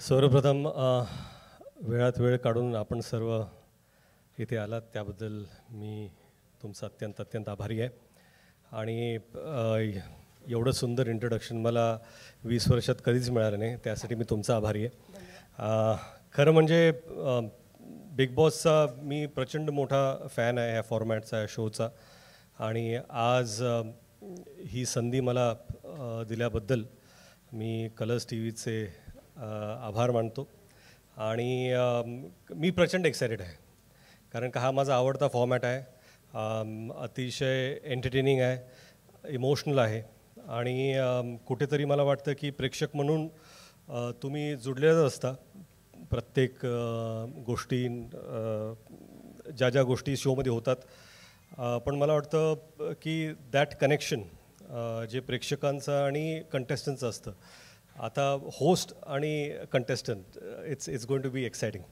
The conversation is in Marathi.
सर्वप्रथम वेळात वेळ काढून आपण सर्व इथे आलात त्याबद्दल मी तुमचा अत्यंत अत्यंत आभारी आहे. आणि एवढं सुंदर इंट्रोडक्शन मला 20 वर्षात कधीच मिळालं नाही, त्यासाठी मी तुमचा आभारी आहे. खरं म्हणजे बिग बॉसचा मी प्रचंड मोठा फॅन आहे, ह्या फॉर्मॅटचा, ह्या शोचा. आणि आज ही संधी मला दिल्याबद्दल मी कलर्स टी व्हीचे आभार मानतो. आणि मी प्रचंड एक्सायटेड आहे, कारण का हा माझा आवडता फॉर्मॅट आहे. अतिशय एंटरटेनिंग आहे, इमोशनल आहे. आणि कुठेतरी मला वाटतं की प्रेक्षक म्हणून तुम्ही जुडलेच असता. प्रत्येक गोष्टी ज्या ज्या गोष्टी शोमध्ये होतात, पण मला वाटतं की दॅट कनेक्शन जे प्रेक्षकांचं आणि कंटेस्टंटचं असतं, आता होस्ट आणि contestant, it's going to be exciting.